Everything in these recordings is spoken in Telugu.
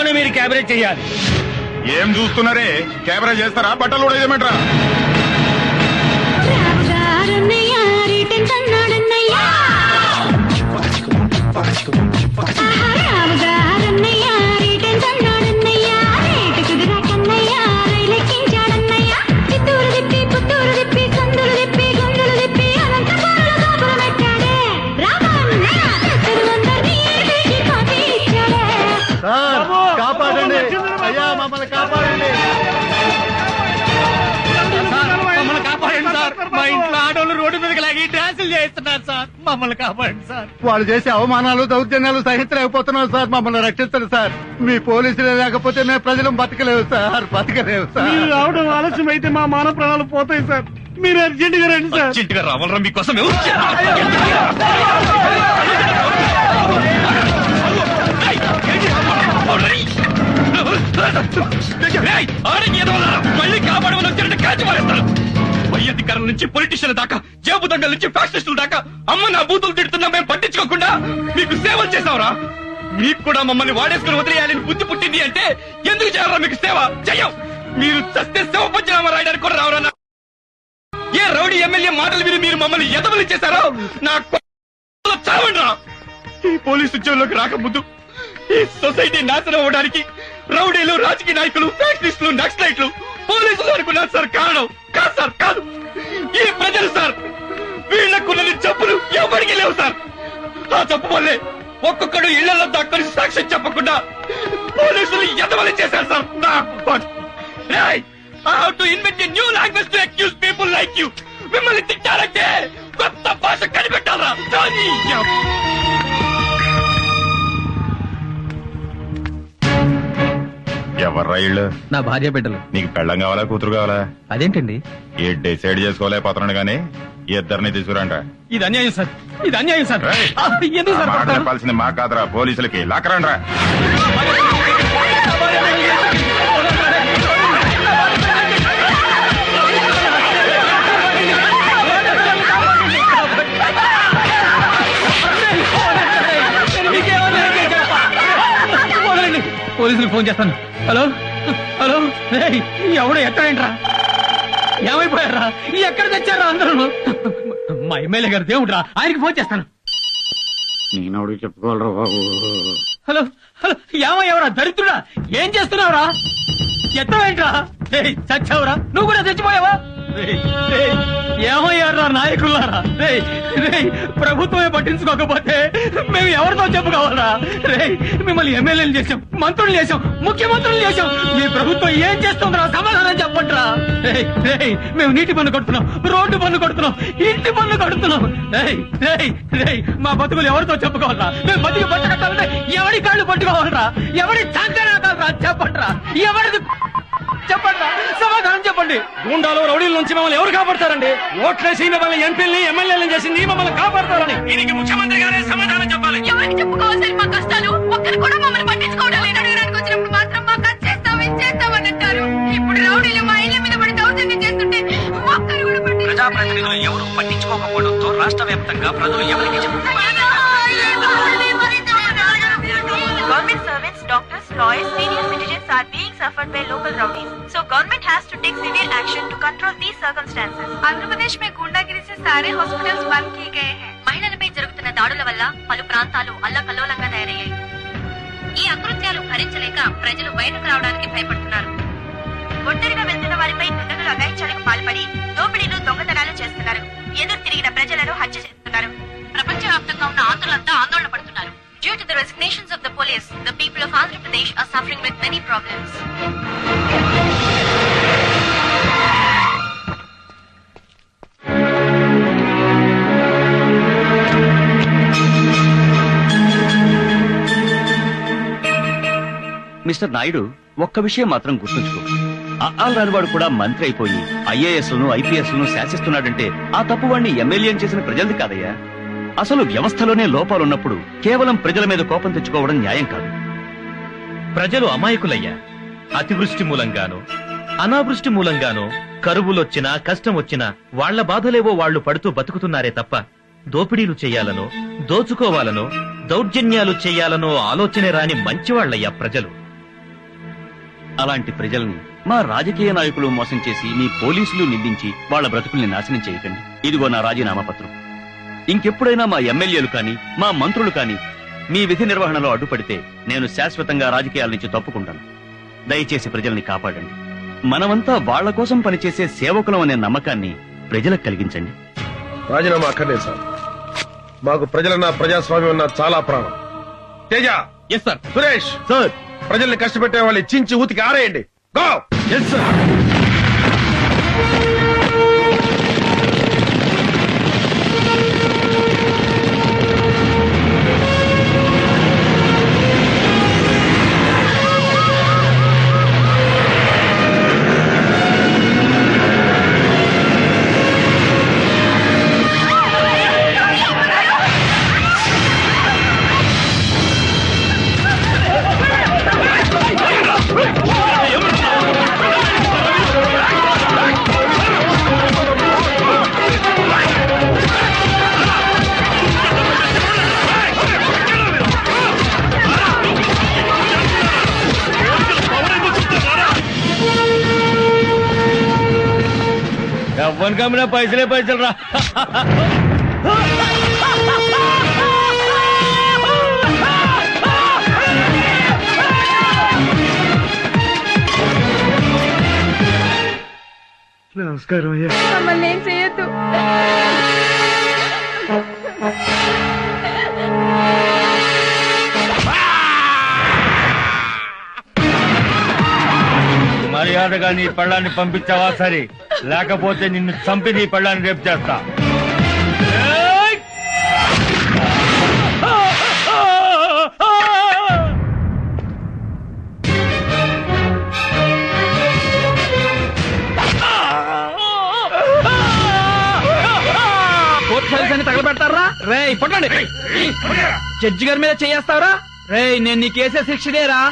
త్వరలోనే మీరు క్యాబినెట్ చేయాలి. ఏం చూస్తున్నారే? కెమెరా చేస్తారా? బట్టలు కూడా వేయమంటారా? కాపాడండి అయ్యా, మమ్మల్ని కాపాడండి. మమ్మల్ని కాపాడండి సార్. మా ఇంట్లో ఆడవాళ్ళు రోడ్డు మీదకి లాగి డ్యాన్సులు చేస్తున్నారు సార్. మమ్మల్ని కాపాడండి సార్. వాళ్ళు చేసే అవమానాలు దౌర్జన్యాలు సహించలేకపోతున్నాం సార్. మమ్మల్ని రక్షించండి సార్. మీ పోలీసులే లేకపోతే మేము ప్రజలు బతకలేవు సార్, బతకలేవు సార్. మీరు రావడం ఆలస్యం అయితే మా మాన ప్రాణాలు పోతాయి సార్. మీరు అర్జెంట్ గా రండి సార్. అర్జెంట్ గా రావాలరా మీకోసం. మళ్ళీ కాపాడమని వచ్చారంటే కాచి మారేస్తారు. పై అధికారుల నుంచి పొలిటీషియన్ల దాకా, జేబు దొంగల నుంచి ఫ్యాక్షనిస్టుల దాకా అమ్మ నా బూతులు తిడుతున్నా మేము పట్టించుకోకుండా మీకు సేవలు చేసావురా. మీకు కూడా మమ్మల్ని వాడేసుకుని వదిలేయాలని బుద్ధి పుట్టింది అంటే ఎందుకు చేయాలరా మీకు సేవ? చెయ్యం. మీరు చస్తే సేవ పంచనామా రాయడానికి కూడా రావరా? ఏ రౌడీ ఎమ్మెల్యే మాటలు విని మీరు మమ్మల్ని ఎదవలు చేశారో నా చావండ్రా. ఈ పోలీసు ఉద్యోగంలోకి రాకముందు ఈ సొసైటీ నాశనం అవ్వడానికి రౌడీలు, రాజకీయ నాయకులు, ఫ్యాక్షనిస్టులు, నక్సలైట్లు, పోలీసులు అనుకున్నారు సార్. కారణం కాదు సార్, కాదు. ఈ ప్రజలు సార్. వీళ్లకున్నది జబ్బులు ఎవరికి లేవు సార్. ఆ జబ్బు వల్లే ఒక్కొక్కడు ఇళ్లలో దాక్కుని సాక్ష్యం చెప్పకుండా పోలీసులు ఎదవలు చేశారు sir. I have to invent a new language to accuse people like you. మిమ్మల్ని తిట్టాలంటే కొత్త భాష కనిపెట్టాలా? ఎవర్రా ఇళ్ళు? నా భార్య బిడ్డలు. నీకు పెళ్ళం కావాలా, కూతురు కావాలా? అదేంటండి? ఏ డిసైడ్ చేసుకోలేకపోతున్నాడు గానీ ఇద్దరిని తీసుకురంట. ఇది అన్యాయం సార్, ఇది అన్యాయం సార్. ఎందుకు సార్ మాట చెప్పాల్సింది మా కాదురా, పోలీసులకి. లాకరండ్రా. పోలీసులకు ఫోన్ చేస్తాను. హలో హలో, ఎవడో ఎక్కడేంట్రా? ఏమైపోయారా? ఎక్కడ తెచ్చారా అందరూ? మా ఎమ్మెల్యే గారు దేవుడ్రా, ఆయనకి ఫోన్ చేస్తాను. నేను చెప్పుకోవాలరా బాబు. హలో హలో, ఏమయ్యావరా దరిద్రుడా? ఏం చేస్తున్నావురా? ఎత్తవేంట్రా? చచ్చావురా? నువ్వు కూడా చచ్చిపోయావా? ఏమయ్యారా నాయకులారా? ప్రభుత్వమే పట్టించుకోకపోతే మేము ఎవరితో చెప్పుకోవాలరా? మిమ్మల్ని ఎమ్మెల్యేలు చేశాం, మంత్రులు చేశాం, ముఖ్యమంత్రులు చేశాం. మీ ప్రభుత్వం ఏం చేస్తుందిరా? సమాధానం చెప్పండిరా. మేము నీటి పన్ను కడుతున్నాం, రోడ్డు పన్ను కడుతున్నాం, ఇంటి పన్ను కడుతున్నాం. మా బతుకులు ఎవరితో చెప్పుకోవాలరా? మేము బతికి బట్ట కట్టాలంటే ఎవరి కాళ్ళు పట్టుకోవాలరా? ఎవరి సంచనా కాలరా? చెప్పండిరా. ఎవరిది చెప్పండి, సమాధానం చెప్పండి. గుండాలు, రౌడీల నుంచి మమ్మల్ని ఎవరు కాపాడతారండి? ఓట్లేసి మిమ్మల్ని ఎంపీల్ని, ఎమ్మెల్యేలను చేసింది మమ్మల్ని కాపాడతారని దీనికి ముఖ్యమంత్రి గారే సమాధానం చెప్పాలి. ఎవరికి చెప్పుకోవాలి మా కష్టాలు? ఒక్కరు కూడా మమ్మల్ని పట్టించుకోవడం లేదు. అడగడానికి వచ్చినప్పుడు మాత్రం మాకు అది చేస్తాం, ఇది చేస్తామని అంటారు. ఇప్పుడు రౌడీలు మా ఇళ్ల మీద పడి దౌర్జన్యం చేస్తుంటే ఒక్కరు కూడా ప్రజాప్రతినిధులు ఎవరు పట్టించుకోకపోవడంతో రాష్ట్ర వ్యాప్తంగా ప్రజలు ఎవరికి Government servants, doctors, lawyers, senior citizens are being suffered by local rowdies. So government has to take severe action to control these circumstances. Andhra Pradesh में गुंडागिरी से सारे हॉस्पिटल्स बंद किए गए हैं. మహిళలపై జరుగుతున్న దాడుల వల్ల పలు ప్రాంతాలు అల్లకల్లోలంగా తయారయ్యాయి. ఈ అకృత్యాలు భరించలేక ప్రజలు బయటకు రావడానికి భయపడుతున్నారు. ఒంటరిగా వెళ్తున్న వారిపై దుండగులు అఘాయిత్యాలకు పాల్పడి దోపిడీలు, దొంగతనాలు చేస్తున్నారు. ఎదురు తిరిగిన ప్రజలను హత్య చేస్తున్నారు. ప్రపంచవ్యాప్తంగా ఉన్న ఆంధ్రులంతా ఆందోళన పడుతున్నారు. Due to the resignations of the police, the people of Andhra Pradesh are suffering with many problems. Mister Naidu, ఒక్క విషయం మాత్రం గుర్తుంచుకో. అఆల్ రానివాడు కూడా మంత్రి అయిపోయి ఐఏఎస్లను, ఐపీఎస్లను శాసిస్తున్నాడంటే ఆ తప్పు వాడిని ఎమ్మెల్యే చేసిన ప్రజలది కాదయ్యా. అసలు వ్యవస్థలోనే లోపాలున్నప్పుడు కేవలం ప్రజల మీద కోపం తెచ్చుకోవడం న్యాయం కాదు. ప్రజలు అమాయకులయ్యా. అతివృష్టి మూలంగానో, అనావృష్టి మూలంగానో, కరువులొచ్చినా, కష్టం వచ్చినా వాళ్ల బాధలేవో వాళ్లు పడుతూ బతుకుతున్నారే తప్ప దోపిడీలు చెయ్యాలనో, దోచుకోవాలనో, దౌర్జన్యాలు చెయ్యాలనో ఆలోచనే రాని మంచివాళ్లయ్యా ప్రజలు. అలాంటి ప్రజల్ని మా రాజకీయ నాయకులు మోసం చేసి మీ పోలీసులు నిందించి వాళ్ళ బ్రతుకుల్ని నాశనం చేయకండి. ఇదిగో నా రాజీనామా పత్రం. ఇంకెప్పుడైనా మా ఎమ్మెల్యేలు కానీ మా మంత్రులు కానీ మీ విధి నిర్వహణలో అడ్డుపడితే నేను శాశ్వతంగా రాజకీయాల నుంచి తప్పుకుంటాను. దయచేసి ప్రజల్ని కాపాడండి. మనమంతా వాళ్ల కోసం పనిచేసే సేవకులం అనే నమ్మకాన్ని ప్రజలకు కలిగించండి. రాజీనామా అక్కర్లేదు సార్. మాకు ప్రజలన్నా ప్రజాస్వామ్యం అన్నా చాలా ప్రాణం. Teja, yes sir. Suresh sir, ప్రజల్ని కష్టపెట్టే వాళ్ళు చించి ఊతికి ఆరేయండి. గో. Yes sir. ఎవ్వని కమ్మినా పైసలే పైసలు రా. నమస్కారం అయ్యా. మమ్మల్ని ఏం చేయొద్దు. మర్యాదగా నీ పెళ్ళాన్ని పంపించావా సరే, లేకపోతే నిన్ను చంపి నీ పెళ్ళాన్ని రేపు చేస్తా. కోర్టు ఫైల్స్ అన్ని తగలబెడతారా? రే పట్టండి. జడ్జి గారి మీద చేస్తారా? రే నేను నీ కేసే శిక్షదేరా.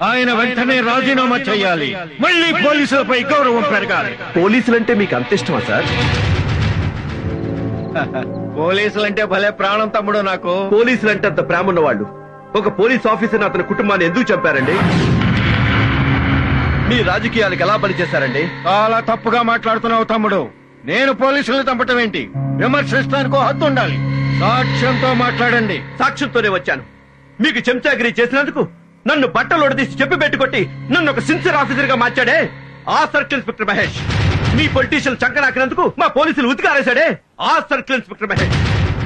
ఆయన వెంటనే రాజీనామా చేయాలి. మళ్ళీ పోలీసులపై గౌరవం పెరగాలి. పోలీసులంటే మీకు అంత ఇష్టమా సార్? పోలీసులంటే భలే ప్రాణం తమ్ముడు నాకు. పోలీసులంటే అంత ప్రేమ ఉన్నవాళ్ళు ఒక పోలీస్ ఆఫీసర్ అతని కుటుంబాన్ని ఎందుకు చంపారండి? మీ రాజకీయాలకు ఎలా పనిచేశారండి? చాలా తప్పుగా మాట్లాడుతున్నావు తమ్ముడు. నేను పోలీసులను చంపటం ఏంటి? విమర్శించడానికి హద్దు ఉండాలి. సాక్ష్యంతో మాట్లాడండి. సాక్ష్యంతోనే వచ్చాను. మీకు చెంచాగిరి చేసినందుకు నన్ను బట్టలు ఒడదీసి చెప్పి పెట్టుకొట్టి నన్ను ఒక సిన్సియర్ ఆఫీసర్ గా మార్చాడే ఆ సర్కిల్ ఇన్స్పెక్టర్ మహేష్. మీ పొలిటీషియన్ చంకనాకినందుకు మా పోలీసులు ఉతికారేశాడే ఆ సర్కిల్ ఇన్స్పెక్టర్ మహేష్.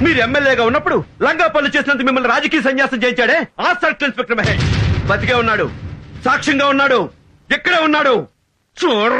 మీరు ఎమ్మెల్యేగా ఉన్నప్పుడు లంగా పనులు చేసినందుకు మిమ్మల్ని రాజకీయ సన్యాసం చేయించాడే ఆ సర్కిల్ ఇన్స్పెక్టర్ మహేష్. బతికే ఉన్నాడు, సాక్ష్యంగా ఉన్నాడు, ఎక్కడే ఉన్నాడు చూడ.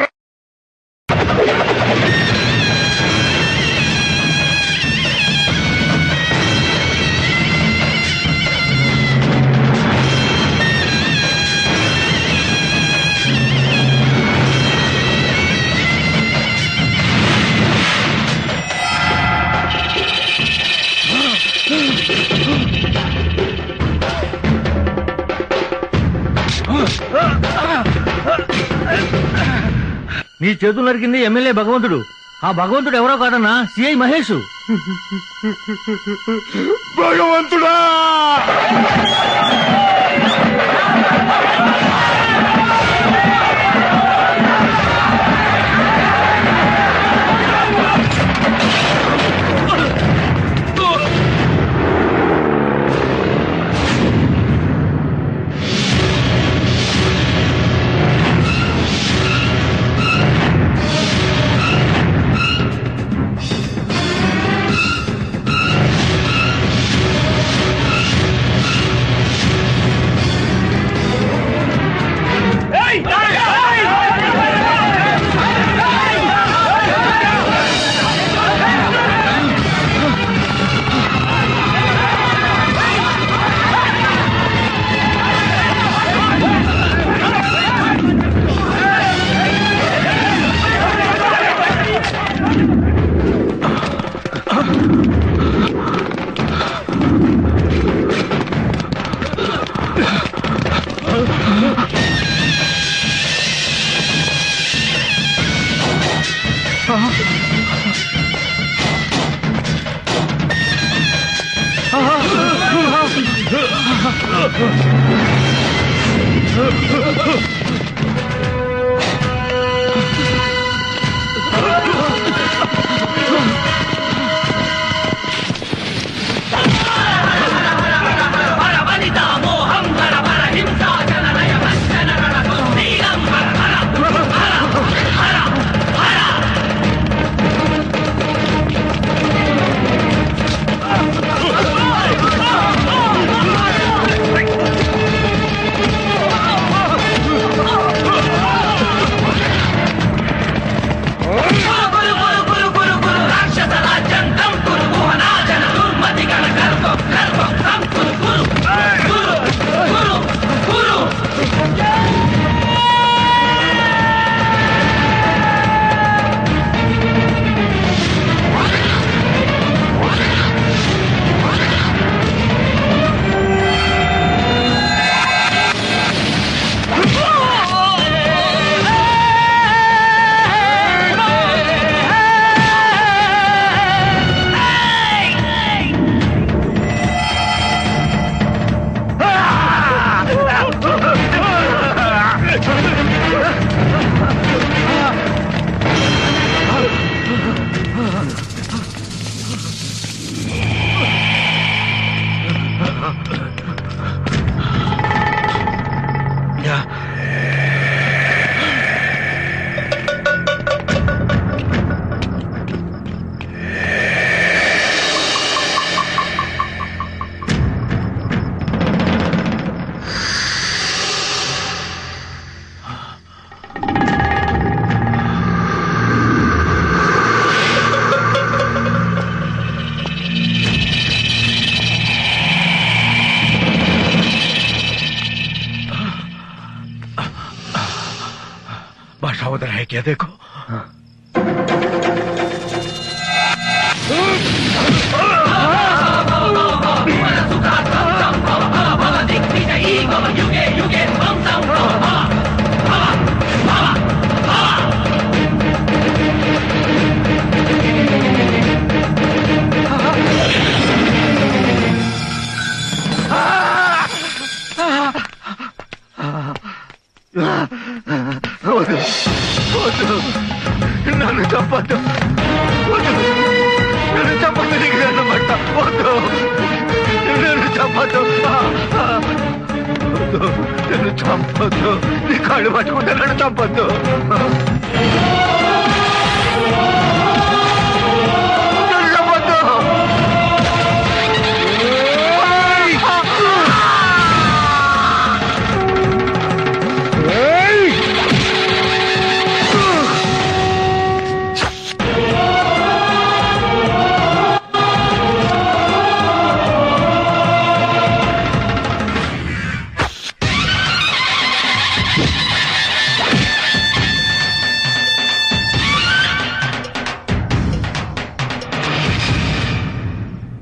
నీ చేతులు నరికింది ఎమ్మెల్యే భగవంతుడు. ఆ భగవంతుడు ఎవరో కాదన్నా, సిఐ మహేష్. భగవంతుడా! बादशाह उधर है क्या देखो। నన్ను చంపొద్దు, నన్ను చంపొద్దు, నీకు నన్ను పట్ట వద్దు, నన్ను చంపొద్దు, నన్ను చంపొద్దు, నీ కాళ్ళు పట్టుకుంటే నన్ను చంపొద్దు.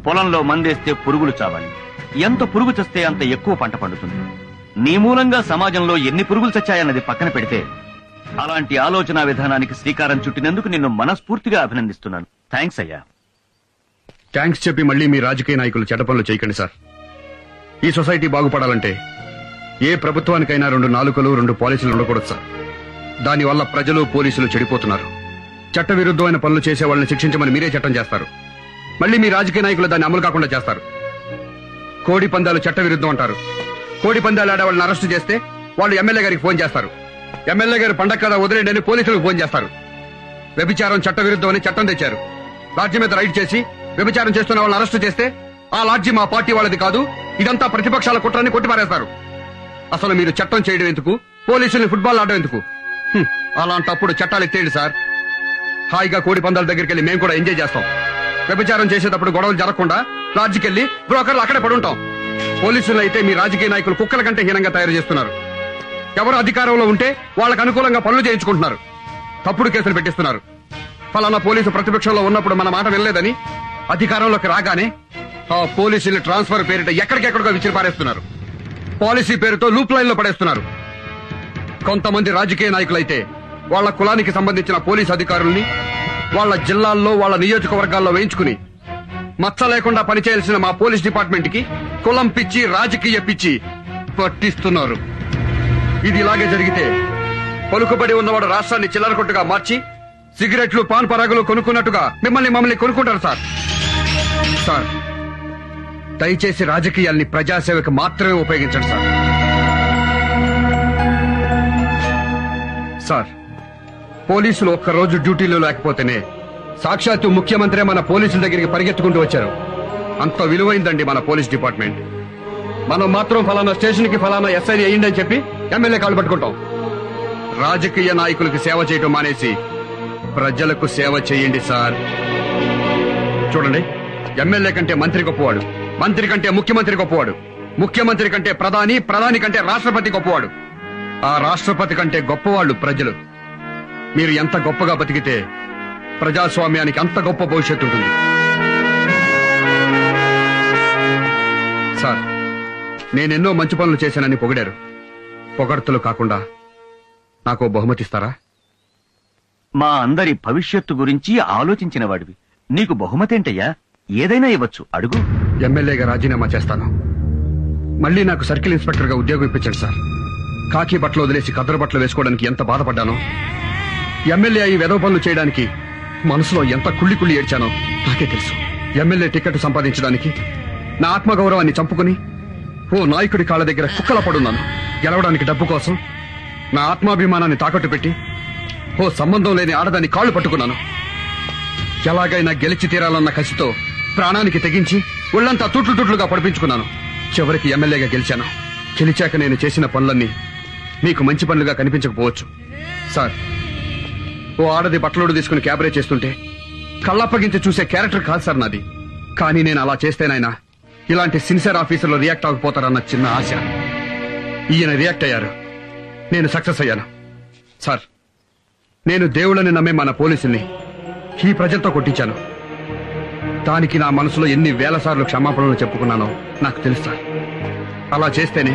పొలంలో మందేస్తే పురుగులు చావాలి, ఎంత పురుగు చస్తే అంత ఎక్కువ పంట పండుతుంది. నీ మూలంగా సమాజంలో ఎన్ని పురుగులు చచ్చాయన్నది పక్కన పెడితే అలాంటి ఆలోచన విధానానికి శ్రీకారం చుట్టినందుకు నిన్ను మనస్ఫూర్తిగా అభినందిస్తున్నాను. థ్యాంక్స్ అయ్యా. థ్యాంక్స్ చెప్పి మళ్ళీ మీ రాజకీయ నాయకులు చెడ్డ పనులు చేయకండి సార్. ఈ సొసైటీ బాగుపడాలంటే ఏ ప్రభుత్వానికైనా 2 నాలుకలు 2 పాలసీలు ఉండకూడదు సార్. దానివల్ల ప్రజలు పోలీసులు చెడిపోతున్నారు. చట్ట విరుద్ధమైన పనులు చేసే వాళ్ళని శిక్షించమని మీరే చట్టం చేస్తారు, మళ్ళీ మీ రాజకీయ నాయకులు దాన్ని అమలు కాకుండా చేస్తారు. కోడి పందాలు చట్ట విరుద్ధం అంటారు. కోడి పందాలు ఆడే వాళ్ళని అరెస్టు చేస్తే వాళ్ళు ఎమ్మెల్యే గారికి ఫోన్ చేస్తారు. ఎమ్మెల్యే గారు పండగ కదా వదిలేండి అని పోలీసులకు ఫోన్ చేస్తారు. వ్యభిచారం చట్ట విరుద్ధం అని చట్టం తెచ్చారు. లాడ్జి మీద రైడ్ చేసి వ్యభిచారం చేస్తున్న వాళ్ళని అరెస్టు చేస్తే ఆ లాడ్జి మా పార్టీ వాళ్ళది కాదు, ఇదంతా ప్రతిపక్షాల కుట్రని కొట్టిపారేస్తారు. అసలు మీరు చట్టం చేయడం ఎందుకు, పోలీసుల్ని ఫుట్బాల్ ఆడడం ఎందుకు? అలాంటప్పుడు చట్టాలు ఎత్తేయండి సార్. హాయిగా కోడి పందాల దగ్గరికి వెళ్ళి మేము కూడా ఎంజాయ్ చేస్తాం. వ్యభిచారం చేసేటప్పుడు గొడవలు జరగకుండా లాడ్జికెళ్లి బ్రోకర్లు అక్కడే పడుంటాం. పోలీసులు అయితే మీ రాజకీయ నాయకులు కుక్కల కంటే హీనంగా తయారు చేస్తున్నారు. ఎవరు అధికారంలో ఉంటే వాళ్ళకు అనుకూలంగా పనులు చేయించుకుంటున్నారు, తప్పుడు కేసులు పెట్టిస్తున్నారు. ఫలానా పోలీసు ప్రతిపక్షంలో ఉన్నప్పుడు మన మాట వినలేదని అధికారంలోకి రాగానే ఆ పోలీసులు ట్రాన్స్ఫర్ పేరిట ఎక్కడికెక్కడికో విసిరిపారేస్తున్నారు. పాలసీ పేరుతో లూప్ లైన్ లో పడేస్తున్నారు. కొంతమంది రాజకీయ నాయకులైతే వాళ్ళ కులానికి సంబంధించిన పోలీసు అధికారుల్ని వాళ్ళ జిల్లాల్లో వాళ్ళ నియోజకవర్గాల్లో వేయించుకుని మచ్చ లేకుండా పనిచేయాల్సిన మా పోలీస్ డిపార్ట్మెంట్ కి కులం పిచ్చి రాజకీయ పిచ్చి పట్టిస్తున్నారు. ఇది ఇలాగే జరిగితే పలుకుబడి ఉన్నవాడు రాష్ట్రాన్ని చిల్లరకొట్టుగా మార్చి సిగరెట్లు పాన్ పరాగులు కొనుక్కున్నట్టుగా మమ్మల్ని కొనుక్కుంటారు సార్. సార్, దయచేసి రాజకీయాల్ని ప్రజాసేవకు మాత్రమే ఉపయోగించండి సార్. సార్, పోలీసులు ఒక్కరోజు డ్యూటీలో లేకపోతేనే సాక్షాత్తు ముఖ్యమంత్రి మన పోలీసుల దగ్గరికి పరిగెత్తుకుంటూ వచ్చారు. అంత విలువైందండి మన పోలీస్ డిపార్ట్మెంట్. మనం మాత్రం ఫలానా స్టేషన్ కి ఫలానా ఎస్ఐ అయ్యిందని చెప్పి ఎమ్మెల్యే కాళ్ళు పట్టుకుంటాం. రాజకీయ నాయకులకు సేవ చేయటం మానేసి ప్రజలకు సేవ చేయండి సార్. చూడండి, ఎమ్మెల్యే కంటే మంత్రి గొప్పవాడు, మంత్రి కంటే ముఖ్యమంత్రి గొప్పవాడు, ముఖ్యమంత్రి కంటే ప్రధాని కంటే రాష్ట్రపతి గొప్పవాడు, ఆ రాష్ట్రపతి కంటే గొప్పవాళ్ళు ప్రజలు. మీరు ఎంత గొప్పగా బతికితే ప్రజాస్వామ్యానికి అంత గొప్ప భవిష్యత్తు ఉంటుంది. సార్, నేనెన్నో మంచి పనులు చేశానని పొగిడారు. పొగడ్తలు కాకుండా నాకు బహుమతిస్తారా? మా అందరి భవిష్యత్తు గురించి ఆలోచించిన వాడివి, నీకు బహుమతేంటయ్యా? ఏదైనా ఇవ్వచ్చు, అడుగు. ఎమ్మెల్యేగా రాజీనామా చేస్తాను. మళ్ళీ నాకు సర్కిల్ ఇన్స్పెక్టర్ గా ఉద్యోగం ఇప్పించండి సార్. కాకి బట్టలు వదిలేసి కద్దరు బట్టలు వేసుకోవడానికి ఎంత బాధపడ్డానో, ఎమ్మెల్యే అయి వెధవ పనులు చేయడానికి మనసులో ఎంత కుళ్ళి ఏడ్చానో నాకే తెలుసు. ఎమ్మెల్యే టికెట్ సంపాదించడానికి నా ఆత్మగౌరవాన్ని చంపుకుని ఓ నాయకుడి కాళ్ళ దగ్గర కుక్కల పడున్నాను. గెలవడానికి డబ్బు కోసం నా ఆత్మాభిమానాన్ని తాకట్టు పెట్టి ఓ సంబంధం లేని ఆడదాన్ని కాళ్ళు పట్టుకున్నాను. ఎలాగైనా గెలిచి తీరాలన్న కసితో ప్రాణానికి తెగించి ఒళ్ళంతా తుట్లుగా పడిపించుకున్నాను. చివరికి ఎమ్మెల్యేగా గెలిచాను. గెలిచాక నేను చేసిన పనులన్నీ మీకు మంచి పనులుగా కనిపించకపోవచ్చు సార్. ఓ ఆడది బట్టలోడు తీసుకుని క్యాబరే చేస్తుంటే కళ్ళప్పగించి చూసే క్యారెక్టర్ కాదు సార్ నాది. కానీ నేను అలా చేస్తేనైనా ఇలాంటి సిన్సియర్ ఆఫీసర్లు రియాక్ట్ అవ్వకపోతారన్న చిన్న ఆశ. ఈయన రియాక్ట్ అయ్యారు, నేను సక్సెస్ అయ్యాను. సార్, నేను దేవుళ్ళని నమ్మే మన పోలీసుల్ని ఈ ప్రజలతో కొట్టించాను. దానికి నా మనసులో ఎన్ని వేల సార్లు క్షమాపణలు చెప్పుకున్నానో నాకు తెలుసు సార్. అలా చేస్తేనే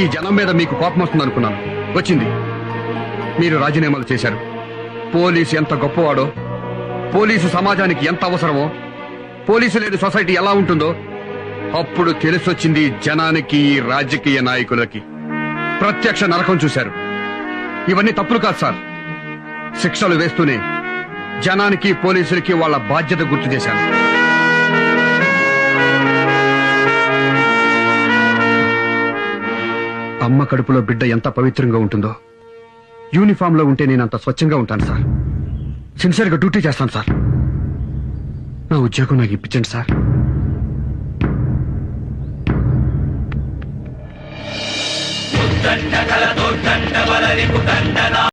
ఈ జనం మీద మీకు కోపం వస్తుందనుకున్నాను, వచ్చింది. మీరు రాజీనామాలు చేశారు. పోలీసు ఎంత గొప్పవాడో, పోలీసు సమాజానికి ఎంత అవసరమో, పోలీసు లేని సొసైటీ ఎలా ఉంటుందో అప్పుడు తెలిసొచ్చింది జనానికి, రాజకీయ నాయకులకి. ప్రత్యక్ష నరకం చూశారు. ఇవన్నీ తప్పులు కాదు సార్. శిక్షలు వేస్తూనే జనానికి, పోలీసులకి వాళ్ళ బాధ్యత గుర్తు చేశాను. అమ్మ కడుపులో బిడ్డ ఎంత పవిత్రంగా ఉంటుందో యూనిఫామ్ లో ఉంటే నేనంత స్వచ్ఛంగా ఉంటాను సార్. సిన్సియర్ గా డ్యూటీ చేస్తాను సార్. నా ఉద్యోగం నాకు ఇప్పించండి సార్.